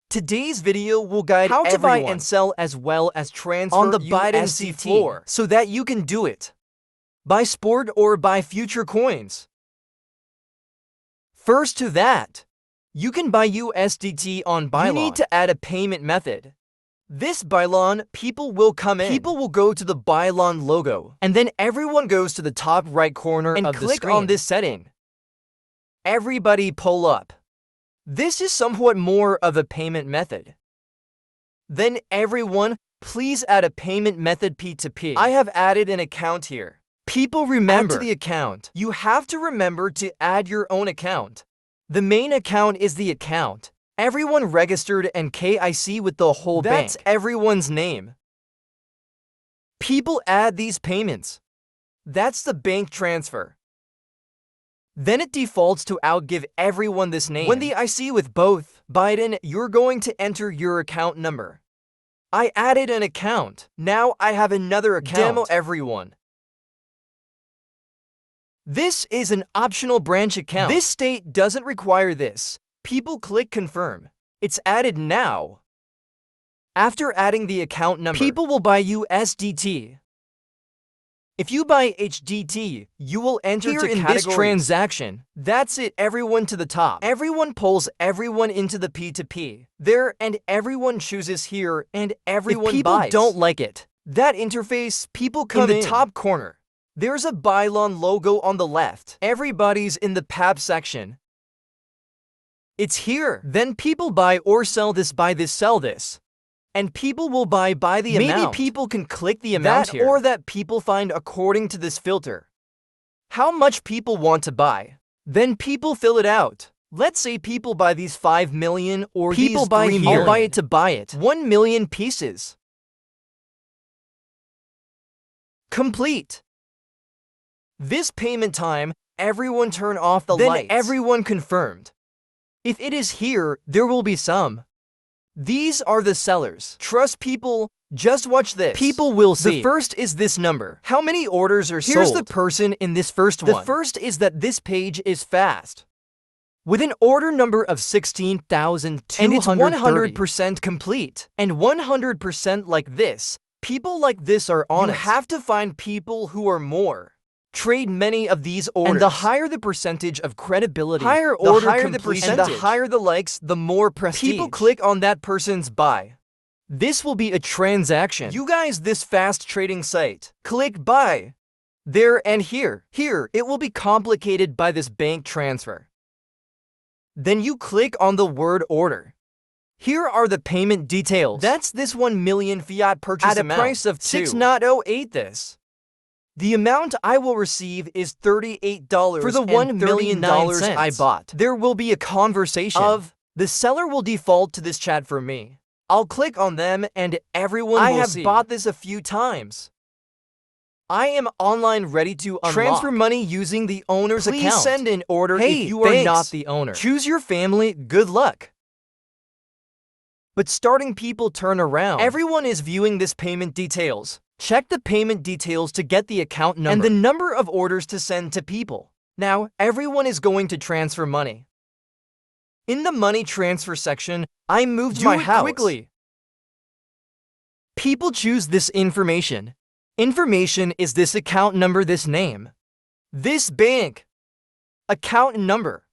Today's video will guide how to buy and sell as well as transfer on the Binance USDT floor so that you can do it. Buy sport or buy future coins. First to that, you can buy USDT on Binance. You need to add a payment method. This Binance, people will come in. People will go to the Binance logo, and then everyone goes to the top right corner and of the screen. Click on this setting. Everybody pull up. This is somewhat more of a payment method. Then everyone, please add a payment method P2P. I have added an account here. People remember add to the account. You have to remember to add your own account. The main account is the account. Everyone registered and KIC with the whole bank. That's everyone's name. People add these payments. That's the bank transfer. Then it defaults to give everyone this name. When the IC with both, Biden, you're going to enter your account number. I added an account. Now I have another account. Demo everyone. This is an optional branch account. This state doesn't require this. People click confirm. It's added now. After adding the account number, people will buy USDT. If you buy HDT, you will enter here in this transaction. That's it, everyone to the top. Everyone pulls everyone into the P2P. There, and everyone chooses here, and everyone if people buys. Don't like it. That interface, people come in the top corner. There's a Binance logo on the left. Everybody's in the PAP section. It's here. Then people buy or sell this, buy this, sell this. And people will buy by the amount. Maybe people can click the amount here. Or that people find according to this filter. How much people want to buy. Then people fill it out. Let's say people buy these 5 million or people these 3 million. I'll buy it to buy it. 1 million pieces. Complete. This payment time, everyone turn off the lights. Then everyone confirmed. If it is here, there will be some. These are the sellers. Trust people, just watch this. People will see. The first is this number. How many orders are sold? Here's the person in this first one. The first is that this page is fast. With an order number of 16,230. And it's 100% complete. And 100% like this. People like this are honest. You have to find people who are more. Trade many of these orders. And the higher the percentage of credibility, the higher the percentage, and the higher the likes, the more prestige. People click on that person's buy. This will be a transaction. You guys, this fast trading site, click buy. There and here. Here, it will be complicated by this bank transfer. Then you click on the word order. Here are the payment details. That's this 1 million fiat purchase at amount. A price of 6.08 this. The amount I will receive is $38 for the $1 million I bought. There will be a conversation of the seller will default to this chat for me. I'll click on them and everyone will see. I have bought this a few times. I am online ready to unlock. Transfer money using the owner's account. Please send an order if you are not the owner. Choose your family. Good luck. But starting people turn around. Everyone is viewing this payment details. Check the payment details to get the account number and the number of orders to send to people. Now, everyone is going to transfer money. In the money transfer section, I moved my house. Quickly. People choose this information. Information is this account number, this name, this bank, account number.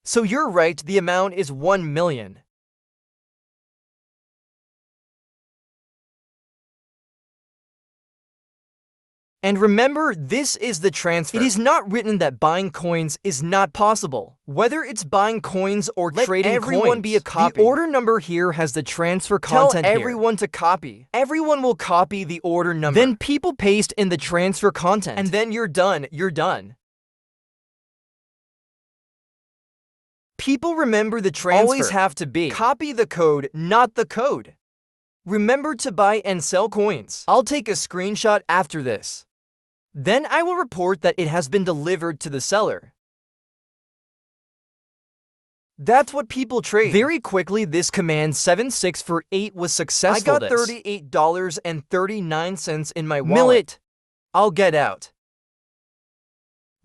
So you're right, the amount is 1 million. And remember, this is the transfer. It is not written that buying coins is not possible. Whether it's buying coins or trading coins, everyone be a copy. The order number here has the transfer content. Tell everyone to copy. Everyone will copy the order number. Then people paste in the transfer content. And then you're done. You're done. People remember the transfer. Always have to be. Copy the code, not the code. Remember to buy and sell coins. I'll take a screenshot after this. Then I will report that it has been delivered to the seller. That's what people trade. Very quickly, this command 7648 was successful. I got $38.39 in my wallet. I'll get out.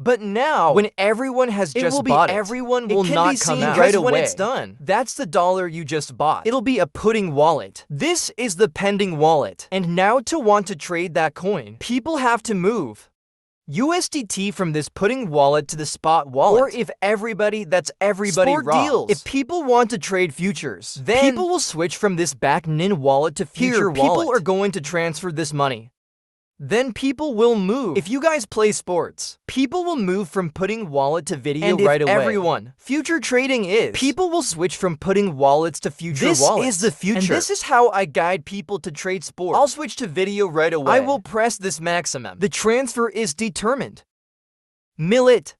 But now, when everyone has just bought it, everyone will not come out right away when it's done. That's the dollar you just bought. It'll be a pudding wallet. This is the pending wallet. And now to want to trade that coin, people have to move USDT from this pudding wallet to the spot wallet. Or if everybody sport raw. Deals. If people want to trade futures, then people will switch from this back-nin wallet to future wallet. People are going to transfer this money. Then people will move. If you guys play sports, people will move from pudding wallet to video right away. Future trading is, people will switch from pudding wallets to future wallets. This is the future. And this is how I guide people to trade sports. I'll switch to video right away. I will press this maximum. The transfer is determined. Mill it.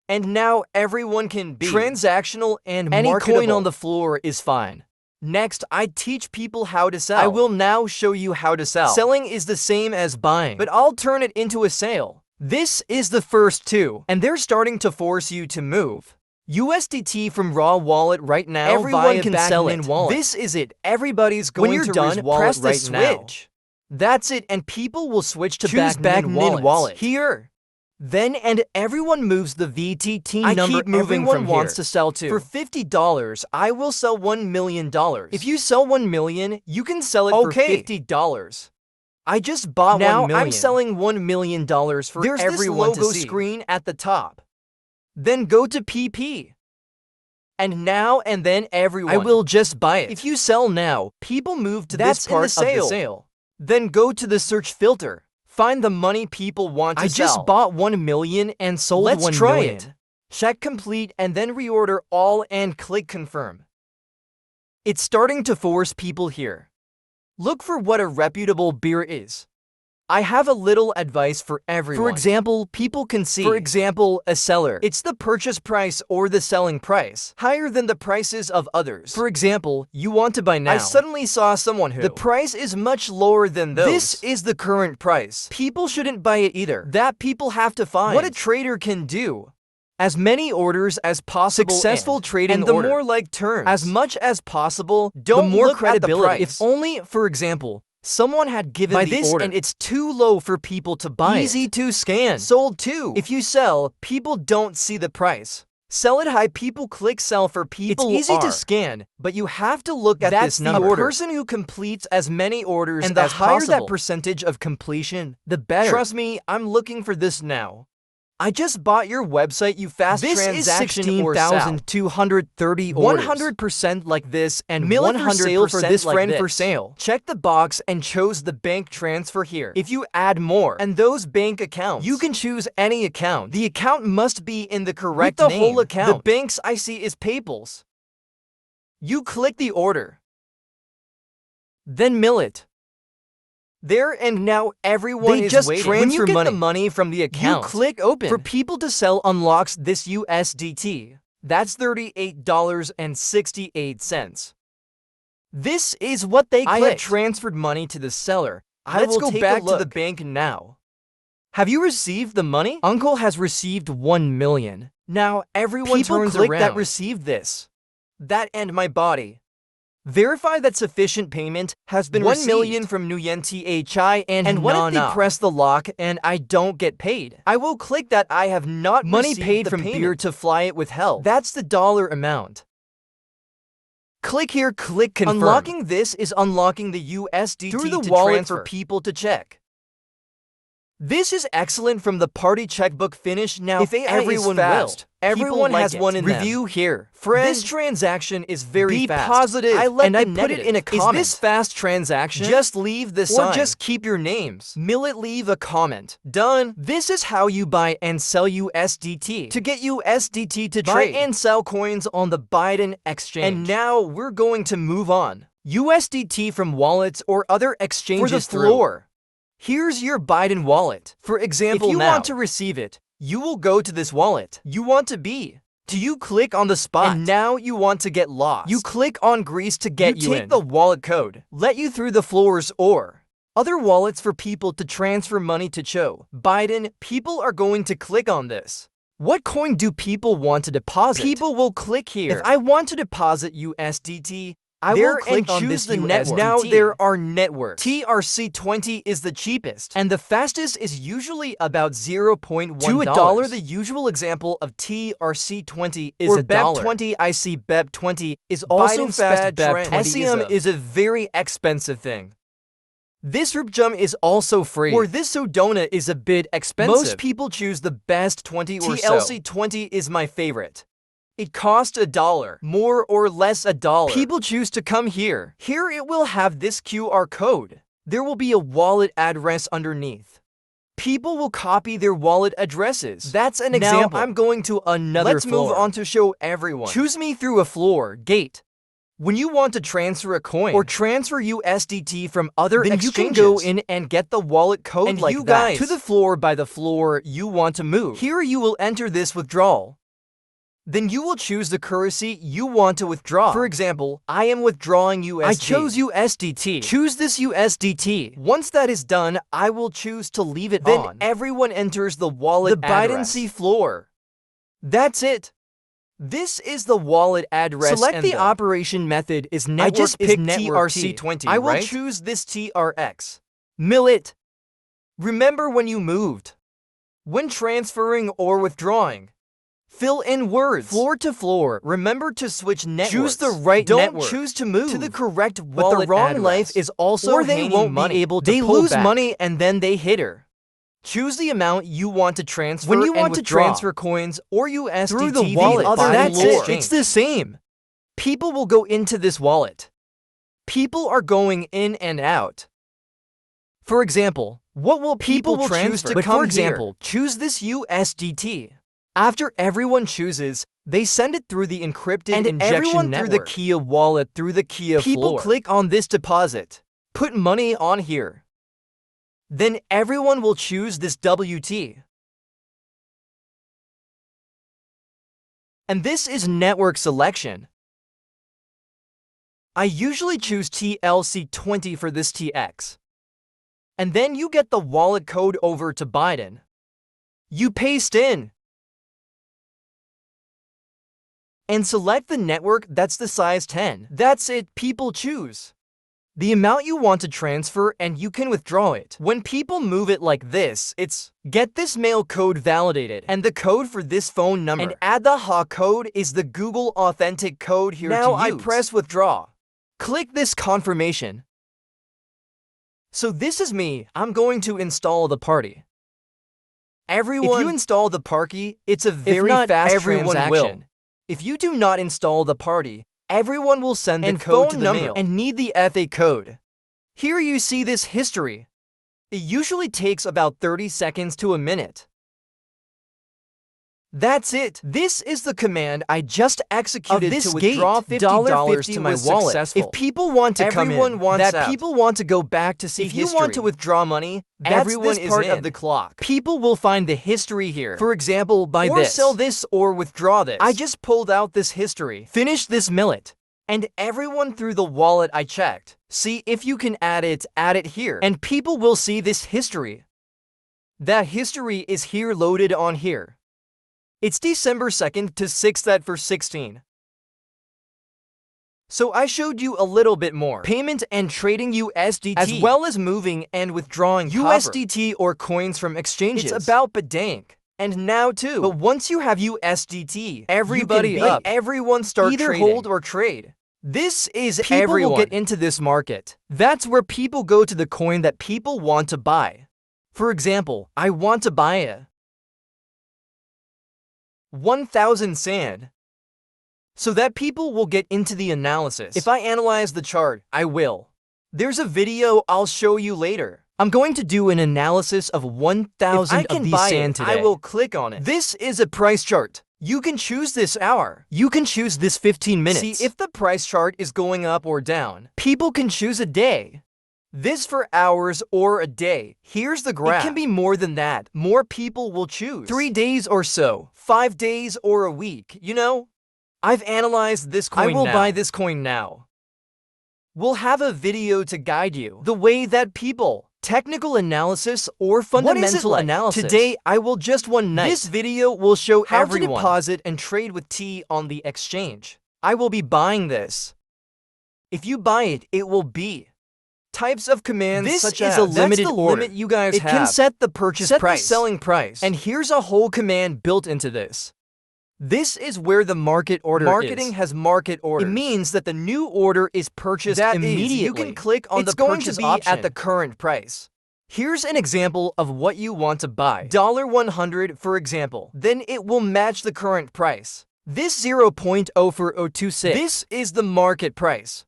And now everyone can be transactional and any marketable. Coin on the floor is fine. Next, I teach people how to sell. I will now show you how to sell. Selling is the same as buying, but I'll turn it into a sale. This is the first two, and they're starting to force you to move USDT from raw wallet right now. Everyone can sell it. Wallet. This is it. Everybody's going to done, press the switch. Now. That's it, and people will switch to back-nin wallet. Here. Then and everyone moves the VTT number everyone wants to sell to. For $50, I will sell $1 million. If you sell $1 million, you can sell it for $50. I just bought $1 million. Now I'm selling $1 million for There's everyone this logo to see. Screen at the top. Then go to PP. And now and then everyone. I will just buy it. If you sell now, people move to this part of the sale. Then go to the search filter. Find the money people want to sell. I just bought $1 million and sold $1 million. Let's try it. Check complete and then reorder all and click confirm. It's starting to force people here. Look for what a reputable beer is. I have a little advice for everyone. For example, people can see, for example, a seller. It's the purchase price or the selling price, higher than the prices of others. For example, you want to buy now. I suddenly saw someone who, the price is much lower than those. This is the current price. People shouldn't buy it either. That people have to find. What a trader can do. As many orders as possible. Successful trading and the more like terms. As much as possible, don't the more look credibility. At the price. If only, for example, someone had given the order and it's too low for people to buy. Easy to scan. Sold too. If you sell, people don't see the price. Sell it high, people click sell for people. It's easy to scan, but you have to look at this number. A person who completes as many orders and the higher that percentage of completion, the better. Trust me, I'm looking for this now. I just bought your website, you fast transaction or 16,230 orders. 100% like this and 100% for this friend for sale. Check the box and chose the bank transfer here. If you add more and those bank accounts, you can choose any account. The account must be in the correct name. The whole account. The banks I see is PayPal's. You click the order. Then mill it. There and now everyone is just waiting. When you get the money from the account, you click open. For people to sell unlocks this USDT. That's $38.68. This is what they clicked. I have transferred money to the seller. Let's go back to the bank now. Have you received the money? Uncle has received $1 million. Now everyone turns around. That received this. That and my body. Verify that sufficient payment has been received. $1 million from Nguyen Thi and what if they press the lock and I don't get paid? I will click that I have not money paid from beer to fly it withheld. That's the dollar amount. Click here, click confirm. Unlocking this is unlocking the USDT through the wallet for people to check. This is excellent from the party checkbook finish. Now if everyone will. Everyone has one in review here. Friend, this transaction is very fast. Be positive. I put it in a comment. Is this fast transaction? Just leave the sign. Or just keep your names. Mill it, leave a comment. Done. This is how you buy and sell USDT. To get USDT to trade and sell coins on the Binance exchange. And now we're going to move on. USDT from wallets or other exchanges for the floor. Here's your Binance wallet. For example, if you want to receive it, you will go to this wallet. You want to be. Do you click on the spot? And now you want to get lost. You click on Greece to get you in. Take the wallet code. Let you through the floors or other wallets for people to transfer money to Cho. Binance, people are going to click on this. What coin do people want to deposit? People will click here. If I want to deposit USDT, I will click on this network. Now there are networks. TRC20 is the cheapest, and the fastest is usually about $0.1 to $1. The usual example of TRC20 is or BEP20. I see BEP20 is also fast. BEP20 SEM is a very expensive thing. This RipJum is also free, or this Sodona is a bit expensive. Most people choose the best 20 or so. TLC20 is my favorite. It costs $1, more or less $1. People choose to come here. Here it will have this QR code. There will be a wallet address underneath. People will copy their wallet addresses. That's an example. Now I'm going to another floor. Let's move on to show everyone. Choose me through a floor gate. When you want to transfer a coin or transfer USDT from other exchanges, you can go in and get the wallet code and like you guys to the floor by the floor you want to move. Here you will enter this withdrawal. Then you will choose the currency you want to withdraw. For example, I am withdrawing USDT. I chose USDT. Choose this USDT. Once that is done, I will choose to leave it on. Then everyone enters the wallet address. The Binance floor. That's it. This is the wallet address. Select the operation method is network. I just picked TRC20. I will choose this TRX. Mill it. Remember when you moved. When transferring or withdrawing, fill in words. Floor to floor. Remember to switch networks. Choose the right network. Don't choose to move to the correct wallet address. But the wrong life is also or they won't be able to pull lose back. Money and then they hit her. Choose the amount you want to transfer when you want to transfer coins or USDT through the wallet. That's it. It's the same. People will go into this wallet. People are going in and out. For example, what will people choose to come? For example, choose this USDT. After everyone chooses, they send it through the encrypted and injection network. Through the Kia wallet through the Kia floor. People click on this deposit. Put money on here. Then everyone will choose this WT. And this is network selection. I usually choose TLC20 for this TX. And then you get the wallet code over to Biden. You paste in. And select the network that's the size 10. That's it, people choose the amount you want to transfer and you can withdraw it. When people move it like this, it's get this mail code validated and the code for this phone number. And add the HA code is the Google Authentic code here to use. Now I press withdraw. Click this confirmation. So this is me. I'm going to install the party. Everyone, if you install the party, it's a very fast transaction. If you do not install the party, everyone will send the code to the mail and need the FA code. Here you see this history. It usually takes about 30 seconds to a minute. That's it. This is the command I just executed to withdraw $50 to my wallet. Successful. If people want to come in, people want to go back to see history. If you want to withdraw money, everyone is part of the clock. People will find the history here. For example, buy this, or sell this, or withdraw this. I just pulled out this history. Finish this millet. And everyone through the wallet I checked. See if you can add it here. And people will see this history. That history is here loaded on here. It's December 2nd to 6th at 4:16. So I showed you a little bit more. Payment and trading USDT, as well as moving and withdrawing USDT or coins from exchanges. It's about Badank. And now too. But once you have USDT, everyone start either trading. Hold or trade. This is people everyone will get into this market. That's where people go to the coin that people want to buy. For example, I want to buy a 1,000 sand. So that people will get into the analysis. If I analyze the chart, I will. There's a video I'll show you later. I'm going to do an analysis of 1,000 of these sand today. I will click on it. This is a price chart. You can choose this hour. You can choose this 15 minutes. See if the price chart is going up or down. People can choose a day. This for hours or a day. Here's the graph. It can be more than that. More people will choose 3 days or so, 5 days or a week, you know? I've analyzed this coin now. I will buy this coin now. We'll have a video to guide you. The way that people, technical analysis or fundamental analysis. Today, I will just one night. This video will show how to deposit and trade with T on the exchange. I will be buying this. If you buy it, it will be. Types of commands This such is as a limited that's the order. limit you guys It have. can set the purchase Set price, the selling price, and here's a whole command built into this. This is where the market order marketing is. has market orders. It means that the new order is purchased immediately. You can click on it's the going purchase to be option at the current price. Here's an example of what you want to buy. $100, for example. Then it will match the current price. This 0.04026. This is the market price.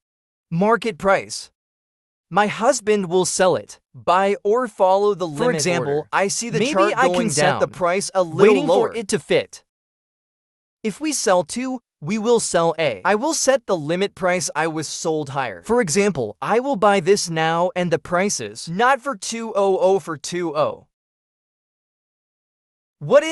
Market price. My husband will sell it. Buy or follow the limit. For example, order. I see the maybe chart I going can set down, the price a little waiting lower. for it to fit. If we sell 2, we will sell A. I will set the limit price I was sold higher. For example, I will buy this now and the price is not for 200 for 20. What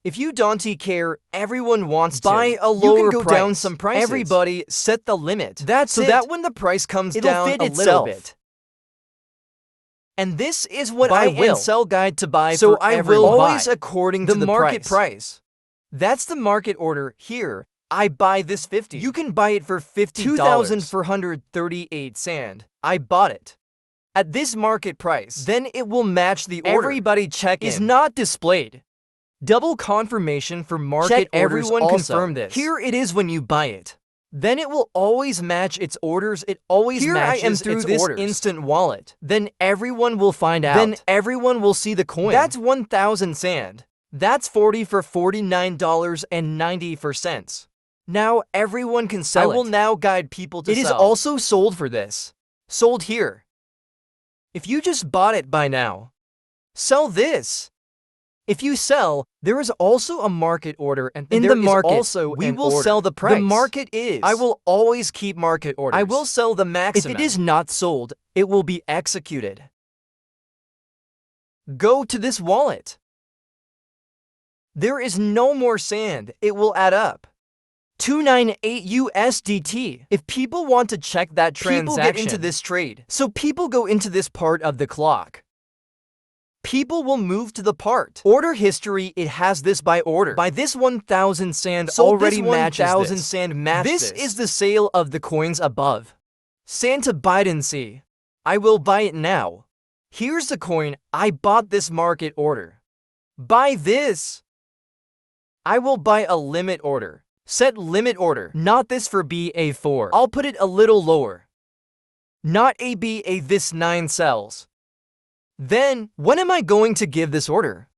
if you don't care, everyone wants to buy a lower you can go price. down some prices. Everybody set the limit. That's so it. that when the price comes It'll down fit a itself. little bit. And this is what Buy I will. and sell guide to buy So for I everyone. will Always buy according the to the market price. That's the market order. Here, I buy this 50. You can buy it for $50. 2,438 sand. I bought it. At this market price, then it will match the order. Everybody check Is in. not displayed. Double confirmation for market Check orders. everyone Also, confirm this. Here it is when you buy it. Then it will always match its orders. It always Here I matches am through its this orders. Instant wallet. Then everyone will find out. Then everyone will see the coin. That's 1,000 sand. That's 40 for $49.90. Now everyone can sell it. I will now guide people to sell. It is also sold for this. Sold here. If you just bought it by now, sell this. If you sell, there is also a market order, and in there the is market, also we an will order. sell the price. The market is. I will always keep market orders. I will sell the maximum. If it is not sold, it will be executed. Go to this wallet. There is no more sand. It will add up. 298 USDT. If people want to check that transaction, people get into this trade. So people go into this part of the clock. People will move to the part. Order history, it has this by order. By this 1,000 sand already matches 1,000 sand match this. This is the sale of the coins above. Santa Binance. I will buy it now. Here's the coin. I bought this market order. Buy this. I will buy a limit order. Set limit order. Not this for BA4. I'll put it a little lower. Not ABA this 9 cells. Then, when am I going to give this order?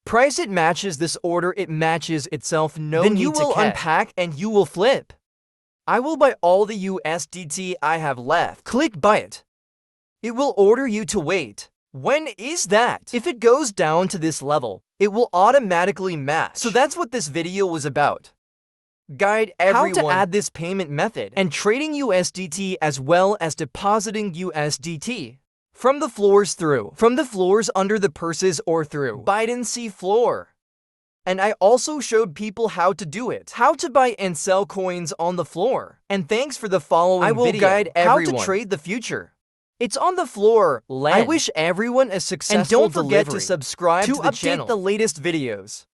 Price it matches this order, it matches itself, no need to Then you will unpack and you will flip. I will buy all the USDT I have left. Click buy it. It will order you to wait. When is that? If it goes down to this level, it will automatically match. So that's what this video was about. Guide everyone how to add this payment method and trading USDT as well as depositing USDT. From the floors under the purses or through Binance floor. And I also showed people how to do it. How to buy and sell coins on the floor. And thanks for the following video. I will guide everyone how to trade the future. It's on the floor. I wish everyone a successful delivery. And don't forget to subscribe to the channel to update the latest videos.